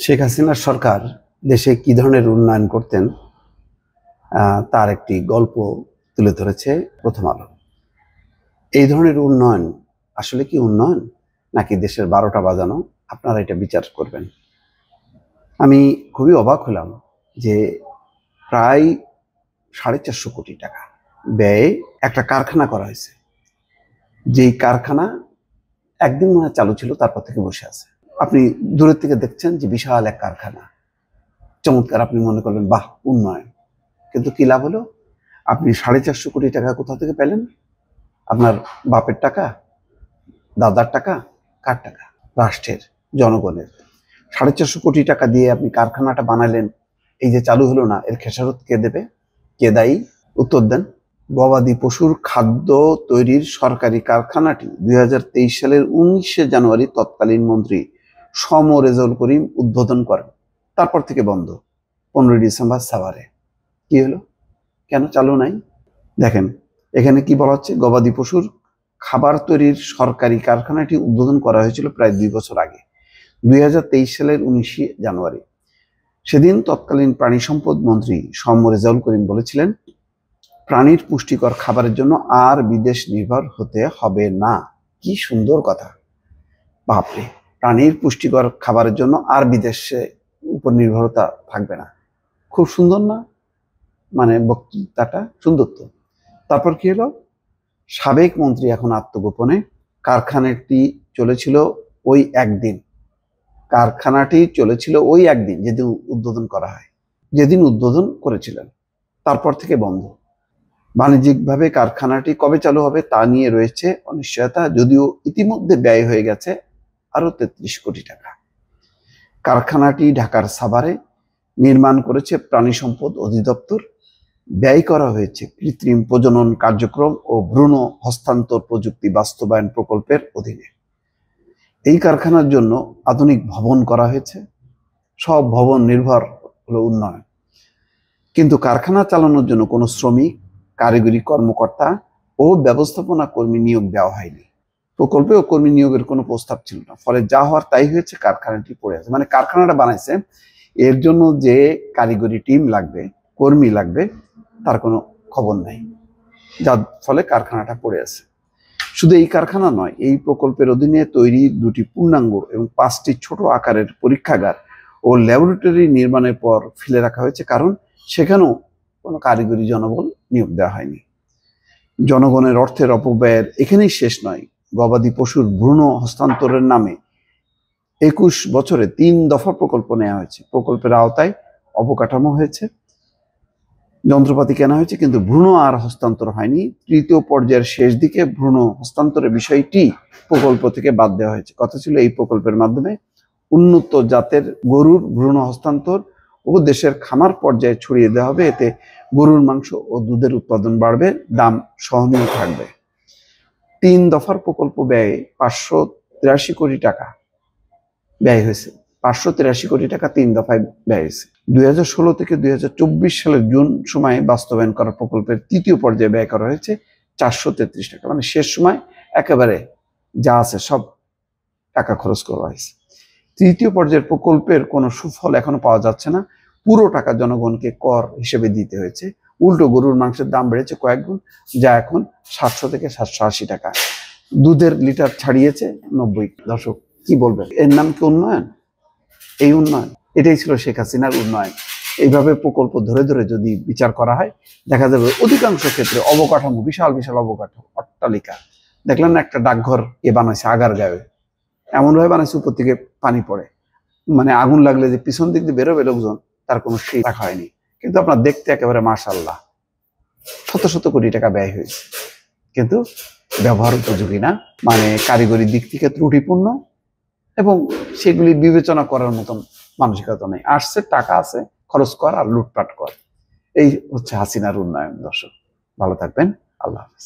শেখ হাসিনার সরকার দেশে কি ধরনের উন্নয়ন করতেন তার একটি গল্প তুলে ধরেছে প্রথম আলো। এই ধরনের উন্নয়ন আসলে কি উন্নয়ন নাকি দেশের 12টা বাজানো, আপনারা এটা বিচার করবেন। আমি খুবই অবাক হলাম যে প্রায় 450 কোটি টাকা ব্যয়ে একটা কারখানা করা হয়েছে, যেই কারখানা একদিন মনে চালু ছিল, তারপর থেকে বসে আছে। আপনি দূরের থেকে দেখছেন যে বিশাল এক কারখানা, চমৎকার, আপনি মনে করলেন বাহ উন্নয়ন, কিন্তু কি লাভ হলো? আপনি 450 কোটি টাকা কোথা থেকে পেলেন? আপনার বাপের টাকা, দাদার টাকা, কার টাকা? রাষ্ট্রের, জনগণের। 450 কোটি টাকা দিয়ে আপনি কারখানাটা বানালেন, এই যে চালু হলো না, এর খেসারত কে দেবে? কে দায়ী? উত্তর দেন। গবাদি পশুর খাদ্য তৈরির সরকারি কারখানাটি 2023 সালের 19শে জানুয়ারি তৎকালীন মন্ত্রী সম রেজাউল করিম উদ্বোধন করেন। তারপর থেকে বন্ধ। 15 ডিসেম্বর সাভারে। কি হলো? কেন চালু নাই? দেখেন, এখানে কি বলা হচ্ছে, গবাদি পশুর খাবার তৈরির সরকারি কারখানাটি উদ্বোধন করা হয়েছিল প্রায় 2 বছর আগে, 2023 সালের 19শে জানুয়ারি। সেদিন তৎকালীন প্রাণী সম্পদ মন্ত্রী সম রেজাউল করিম বলেছিলেন, প্রাণীর পুষ্টিকর খাবারের জন্য আর বিদেশ নির্ভর হতে হবে না। কি সুন্দর কথা! বাপরে, প্রাণীর পুষ্টিকর খাবারের জন্য আর বিদেশে উপর নির্ভরতা থাকবে না। খুব সুন্দর না? মানে বক্তৃতাটা সুন্দর তো। তারপর কি হলো? সাবেক মন্ত্রী এখন আত্মগোপনে। কারখানাটি চলেছিল ওই একদিন, যেদিন উদ্বোধন করা হয়, যেদিন উদ্বোধন করেছিলেন। তারপর থেকে বন্ধ। বাণিজ্যিকভাবে কারখানাটি কবে চালু হবে তা নিয়ে রয়েছে অনিশ্চয়তা, যদিও ইতিমধ্যে ব্যয় হয়ে গেছে আরো 33 কোটি টাকা। কারখানাটি ঢাকার সাভারে নির্মাণ করেছে প্রাণী সম্পদ অধিদপ্তর। ব্যয় করা হয়েছে কৃত্রিম প্রজনন কার্যক্রম ও ভ্রূণ হস্তান্তর প্রযুক্তি বাস্তবায়ন প্রকল্পের অধীনে। এই কারখানার জন্য আধুনিক ভবন করা হয়েছে। সব ভবন নির্ভর হলো উন্নয়ন, কিন্তু কারখানা চালানোর জন্য কোনো শ্রমিক, কারিগরি কর্মকর্তা ও ব্যবস্থাপনা কর্মী নিয়োগ দেওয়া হয়নি। প্রকল্পে ও কর্মী নিয়োগের কোনো প্রস্তাব ছিল না। ফলে যা হওয়ার তাই হয়েছে, কারখানাটি পড়ে আছে। মানে কারখানাটা বানাইছে, এর জন্য যে কারিগরি টিম লাগবে, কর্মী লাগবে, তার কোনো খবর নাই, যার ফলে কারখানাটা পড়ে আছে। শুধু এই কারখানা নয়, এই প্রকল্পের অধীনে তৈরি 2টি পূর্ণাঙ্গ এবং 5টি ছোট আকারের পরীক্ষাগার ও ল্যাবরেটরি নির্মাণের পর ফেলে রাখা হয়েছে, কারণ সেখানেও কোনো কারিগরি জনবল নিয়োগ দেওয়া হয়নি। জনগণের অর্থের অপব্যয়ের এখানেই শেষ নয়। গবাদি পশুর ভ্রূণ হস্তান্তরের নামে 21 বছরে 3 দফা প্রকল্প নেওয়া হয়েছে। প্রকল্পের আওতায় অবকাঠামো হয়েছে, যন্ত্রপাতি কেনা হয়েছে, কিন্তু ভ্রূণ আর হস্তান্তর হয়নি। 3য় পর্যায়ের শেষ দিকে ভ্রূণ হস্তান্তরের বিষয়টি প্রকল্প থেকে বাদ দেওয়া হয়েছে। কথা ছিল এই প্রকল্পের মাধ্যমে উন্নত জাতের গরুর ভ্রূণ হস্তান্তর ও দেশের খামার পর্যায়ে ছড়িয়ে দেওয়া হবে। এতে গরুর মাংস ও দুধের উৎপাদন বাড়বে, দাম সহনীয় থাকবে। 3 দফার প্রকল্প ব্যয়ে 583 কোটি টাকা ব্যয় হয়েছে। 583 কোটি টাকা 3 দফায় ব্যয় হয়েছে। 2016 থেকে 2024 সালের জুন সময়ে বাস্তবায়ন করা প্রকল্পের 3য় পর্যায়ে ব্যয় করা হয়েছে 433 টাকা। মানে শেষ সময় একেবারে যা আছে সব টাকা খরচ করা হয়েছে। 3য় পর্যায়ের প্রকল্পের কোনো সুফল এখনো পাওয়া যাচ্ছে না। পুরো টাকা জনগণকে কর হিসেবে দিতে হয়েছে। উল্টো গরুর মাংসের দাম বেড়েছে কয়েক গুণ, যা এখন 700 থেকে 780 টাকা। দুধের লিটার ছাড়িয়েছে 90। দর্শক, কি বলবেন? এর নাম কি উন্নয়ন? এই উন্নয়ন? এটাই ছিল শেখ হাসিনার উন্নয়ন। এইভাবে প্রকল্প ধরে ধরে যদি বিচার করা হয়, দেখা যাবে অধিকাংশ ক্ষেত্রে অবকাঠামো, বিশাল বিশাল অবকাঠামো, অট্টালিকা। দেখলেন না, একটা ডাকঘর বানাইছে আগার গায়ে, এমনভাবে বানাইছে উপর থেকে পানি পড়ে, মানে আগুন লাগলে যে পিছন দিক দিয়ে বেরোবে লোকজন, তার কোনো সেই রাখা হয়নি। কিন্তু আপনার দেখতে একেবারে মাশাআল্লাহ, শত শত কোটি টাকা ব্যয় হয়েছে, কিন্তু ব্যবহার উপযোগী না। মানে কারিগরি দিক থেকে ত্রুটিপূর্ণ এবং সেগুলি বিবেচনা করার মতন মানসিকতা নেই। আসছে, টাকা আছে, খরচ কর আর লুটপাট কর। এই হচ্ছে হাসিনার উন্নয়ন। দর্শক, ভালো থাকবেন। আল্লাহ হাফেজ।